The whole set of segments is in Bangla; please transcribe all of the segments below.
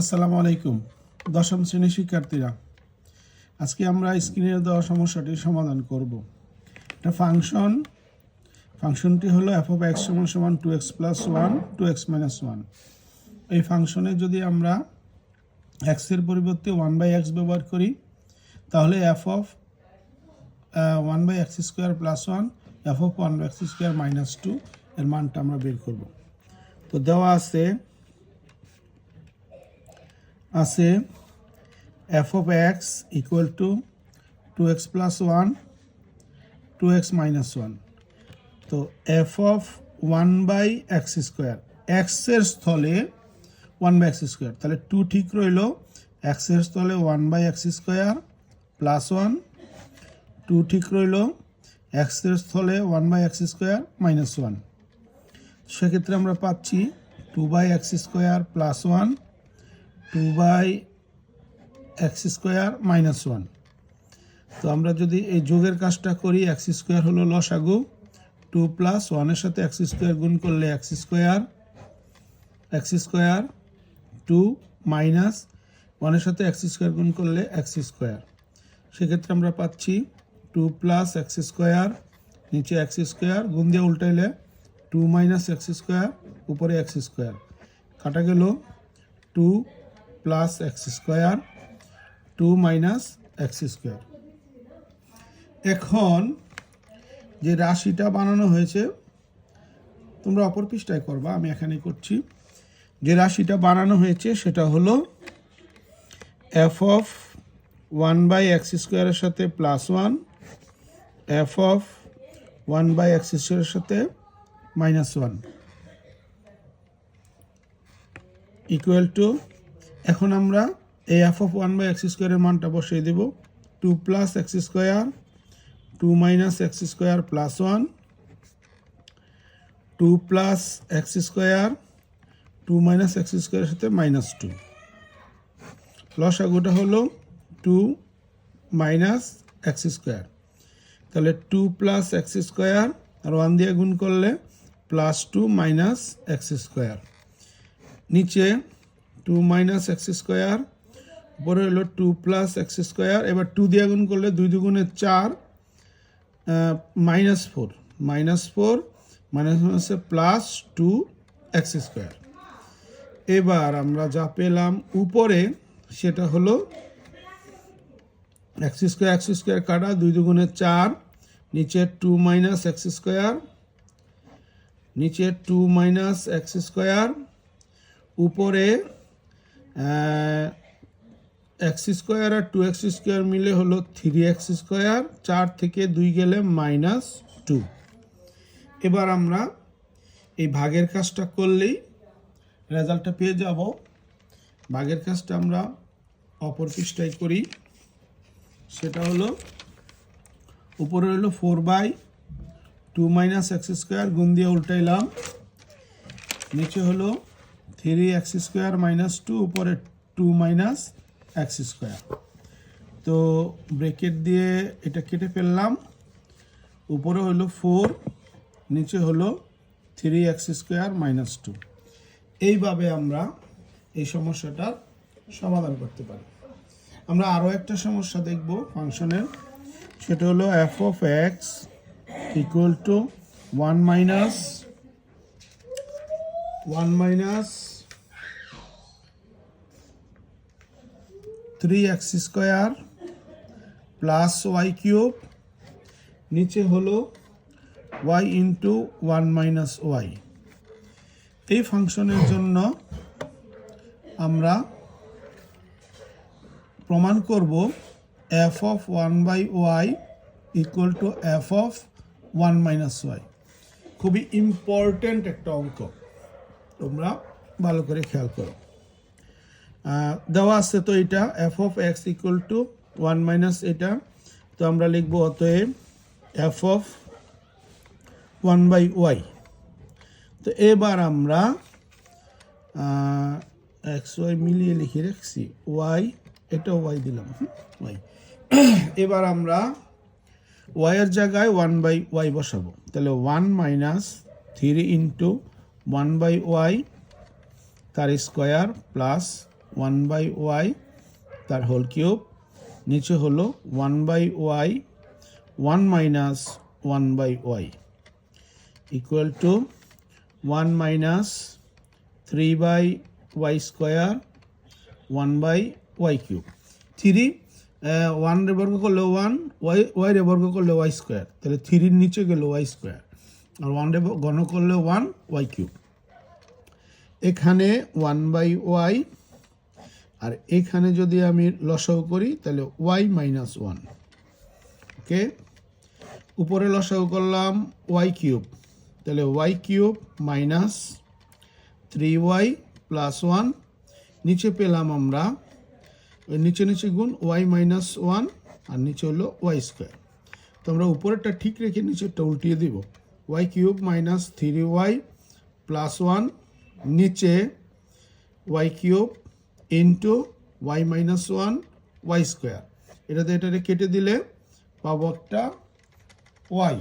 আসসালামু আলাইকুম দশম শ্রেণীর শিক্ষার্থীরা, আজকে আমরা স্ক্রিনে দেওয়া সমস্যাটির সমাধান করব। একটা ফাংশনটি হলো f of x সমান 2x plus 1 2x minus 1। এই ফাংশনে যদি আমরা x এর পরিবর্তে 1/x ব্যবহার করি তাহলে f of 1/x square plus 1 f of 1/x square minus 2 এর মানটা আমরা বের করব। তো দেওয়া আছে f of x equal to 2x plus 1 2x minus 1। তো f of 1/x square x এর স্থলে 1/x স্কোয়ার, তাহলে 2 ঠিক রইল। x এর স্থলে 1/x স্কোয়ার প্লাস 1, 2 ঠিক রইল। x এর স্থলে 1/x স্কোয়ার মাইনাস 1। সেক্ষেত্রে আমরা পাচ্ছি 2/x square plus 1 2/x square minus 1। তো আমরা যদি এই যোগের কাজটা করি, x স্কোয়ার হলো লসাগু, 2 প্লাস 1 এর সাথে x স্কোয়ার গুণ করলে x স্কোয়ার 2 মাইনাস 1 এর সাথে x স্কোয়ার গুণ করলে x স্কোয়ার। সেক্ষেত্রে আমরা পাচ্ছি 2 প্লাস x স্কোয়ার, নিচে x স্কোয়ার, গুণ দিয়ে উল্টাইলে 2 মাইনাস x স্কোয়ার, উপরে x স্কোয়ার, কাটা গেল 2 plus x square 2 minus x square. এখন যে রাশিটা বানানো হয়েছে তোমরা অপর পৃষ্ঠায় করবা, আমি এখানে করছি। যে রাশিটা বানানো হয়েছে সেটা হলো f of 1/x স্কোয়ারের সাথে প্লাস 1 f of 1/x স্কোয়ারের সাথে মাইনাস 1 ইকুয়াল টু, এখন আমরা এই f of 1/x স্কোয়ারের মানটা বসিয়ে দেব। 2 plus x square 2 minus x square plus 1 2 plus x square 2 minus x স্কোয়ারের সাথে মাইনাস 2। লসাগুটা হলো 2 মাইনাস এক্স স্কোয়ার, তাহলে 2 প্লাস এক্স স্কোয়ার আর 1 দিয়ে গুণ করলে প্লাস 2 মাইনাস এক্স স্কোয়ার, নিচে 2 মাইনাস এক্স স্কোয়ার, উপরে হলো 2 প্লাস এক্স স্কোয়ার। এবার 2 দিয়ে গুণ করলে 2 দুগুণে 4 মাইনাস 4 মাইনাস হচ্ছে প্লাস 2 এক্স স্কোয়ার। এবার আমরা যা পেলাম উপরে সেটা হলো এক্স স্কোয়ার কাটা, 2 দুগুণে 4, নিচে 2 মাইনাস এক্স স্কোয়ার, নিচে 2 মাইনাস এক্স স্কোয়ার, উপরে এক্স স্কোয়ার আর 2x স্কোয়ার মিলে হলো 3x স্কোয়ার, 4 থেকে 2 গেলে মাইনাস 2। এবার আমরা এই ভাগের কাজটা করলেই রেজাল্টটা পেয়ে যাব। ভাগের কাজটা আমরা অপর পৃষ্ঠায় করি, সেটা হলো উপরে হলো 4/2 মাইনাস এক্স স্কোয়ার, গুণ দিয়ে উল্টাইলাম, নিচে হলো 3x স্কোয়ার মাইনাস 2, উপরে 2 মাইনাস এক্স স্কোয়ার। তো ব্রেকেট দিয়ে এটা কেটে ফেললাম, উপরে হলো 4, নিচে হলো 3x স্কোয়ার মাইনাস 2। এইভাবে আমরা এই সমস্যাটার সমাধান করতে পারি। আমরা আরও একটা সমস্যা দেখব ফাংশনের, সেটা হলো f of x equal to 1 minus 3x square plus y cube, নিচে হলো y ইন্টু 1 মাইনাস y। এই ফাংশনের জন্য আমরা প্রমাণ করব f of 1/y equal to f of 1 minus y। খুবই ইম্পর্টেন্ট একটা অঙ্ক, তোমরা ভালো করে খেয়াল করো। দেওয়া আছে তো এটা f of x equal to 1 minus এটা, তো আমরা লিখব অতএব f of 1/y। তো এবার আমরা xy মিলিয়ে লিখে রাখছি, y এটাও y দিলাম, y। এবার আমরা y এর জায়গায় 1/y বসাবো, তাহলে 1 মাইনাস 3 ইন্টু 1/y তার স্কোয়ার প্লাস 1/y তার হোল কিউব, নিচে হলো 1/y 1 minus 1/y equal to 1 minus 3/y square 1/y cube. 3 1 রে বর্গ করলে 1, y রে বর্গ করলে y স্কোয়ার, তাহলে 3 নিচে গেল y স্কোয়ার, আর 1 রে ঘন করলে 1y কিউব। এখানে 1/y, আর এখানে যদি আমি লসাগু করি তাহলে y মাইনাস 1। ওকে, উপরে লসাগু করলাম y কিউব, তাহলে y cube minus 3y plus 1, নিচে পেলাম আমরা নিচে নিচে গুণ y মাইনাস 1, আর নিচে হলো y স্কোয়ার। তো আমরা উপরেরটা ঠিক রেখে নিচেরটা উল্টিয়ে দিব, y cube minus 3y plus 1, নিচে y cube into y minus 1 y square. এটাতে এটারে কেটে দিলে পাবো একটা y।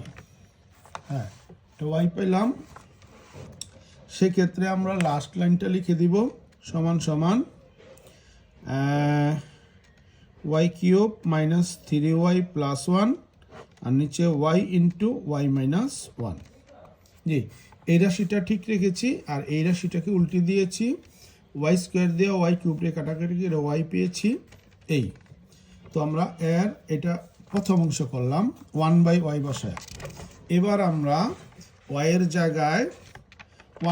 হ্যাঁ, তো y পেলাম। সেক্ষেত্রে আমরা লাস্ট লাইনটা লিখে দিব সমান সমান y cube minus 3y plus 1, আর নিচে y ইন্টু y মাইনাস 1। জি, এই রাশিটা ঠিক রেখেছি, আর এই রাশিটাকে উল্টে দিয়েছি, y স্কোয়ার দিয়ে y কিউবরে কাটাকাটি করে y পেয়েছি এই। তো আমরা এটা প্রথম অংশ করলাম 1/y বসায়। এবার আমরা y এর জায়গায়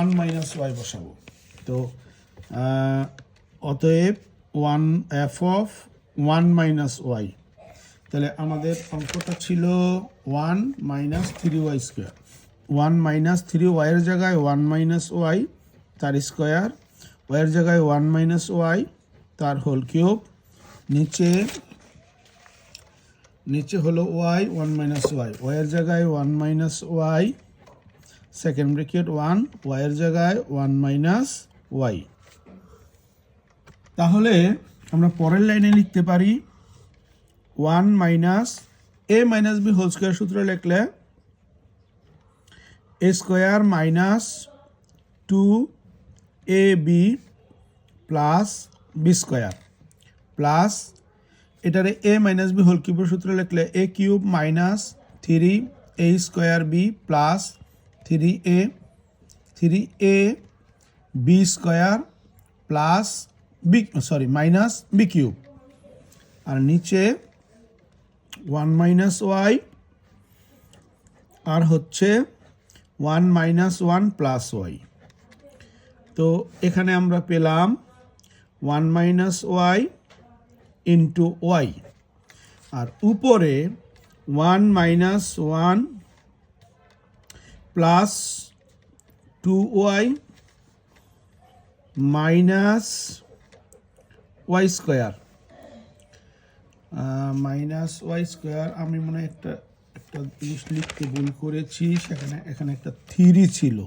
1 মাইনাস y বসাবো। তো অতএব f অফ 1 মাইনাস y, তাহলে আমাদের অঙ্কটা ছিল 1 minus 3y square. 1 minus 3y এর জায়গায় 1 মাইনাস y তার স্কোয়ার, y এর জায়গায় 1 মাইনাস y তার হোল কিউব, নিচে হলো y 1 মাইনাস y, y এর জায়গায় 1 minus y second bracket 1, y এর জায়গায় 1 মাইনাস y। তাহলে আমরা পরের লাইনে লিখতে পারি 1 minus a minus b whole square সূত্র লিখলে a square minus 2ab plus b square plus এটারে a মাইনাস b হোল কিউবের সূত্র লিখলে a cube minus 3a square b plus 3a b square plus minus b cube, আর নিচে 1 মাইনাস y, আর হচ্ছে 1 মাইনাস 1 প্লাস y। তো এখানে আমরা পেলাম 1 মাইনাস y ইন্টু y, আর উপরে 1 minus 1 plus 2y minus y square আমি মনে হয় একটা জিনিস লিখতে ভুল করেছি, এখানে একটা 3 ছিল,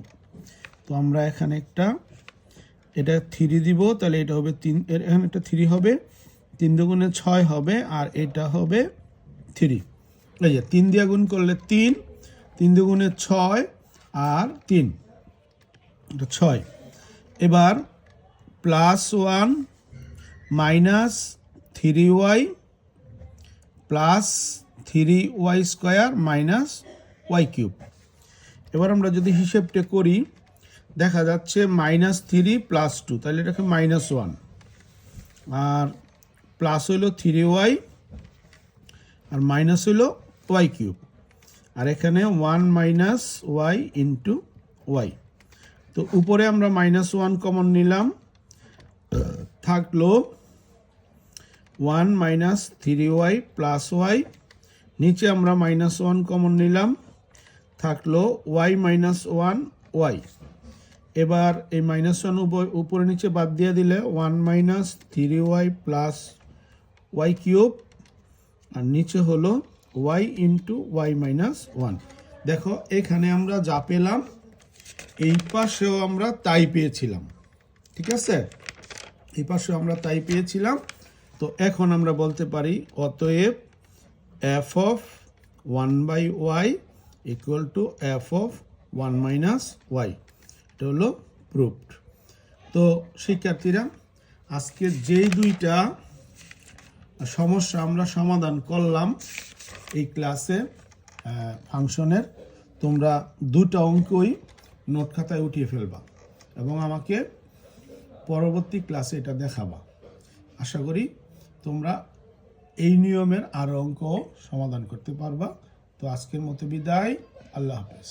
তো আমরা এখানে এটা 3 দিব, তাহলে এটা হবে 3, এখানে একটা 3 হবে, 3 দুগুণে 6 হবে, আর এটা হবে 3। এই যে 3 দিয়ে গুণ করলে 3, 3 দুগুণে 6 আর 3, এটা 6। এবার plus 1 minus 3y plus 3y square minus y cube. এবার আমরা যদি হিসেবটা করি দেখা যাচ্ছে মাইনাস 3 প্লাস 2, তাহলে এটাকে মাইনাস 1, আর প্লাস হইল 3y, আর মাইনাস হইল y কিউব, আর এখানে 1 মাইনাস y ইন্টু y। তো উপরে আমরা মাইনাস 1 কমন নিলাম, থাকলো 1 মাইনাস 3y প্লাস y, নিচে আমরা মাইনাস 1 কমন নিলাম, থাকলো y মাইনাস 1 y। এবার এই মাইনাস 1 উপরে নিচে বাদ দিয়ে দিলে 1 minus 3y plus y cube, আর নিচে হলো y ইন্টু y মাইনাস 1। দেখো এখানে আমরা যা পেলাম এই পাশেও আমরা তাই পেয়েছিলাম, ঠিক আছে, এই পাশেও আমরা তাই পেয়েছিলাম। তো এখন আমরা বলতে পারি অতএব f of 1/y equal to f of 1 minus y, এটা হলো প্রুফড। তো শিক্ষার্থীরা আজকে যেই দুইটা সমস্যা আমরা সমাধান করলাম এই ক্লাসে ফাংশনের, তোমরা দুটো অঙ্কই নোট খাতায় উঠিয়ে ফেলবা এবং আমাকে পরবর্তী ক্লাসে এটা দেখাবা। আশা করি তোমরা এই নিয়মের আরও অঙ্ক সমাধান করতে পারবা। তো আজকের মতো বিদায়, আল্লাহ হাফেজ।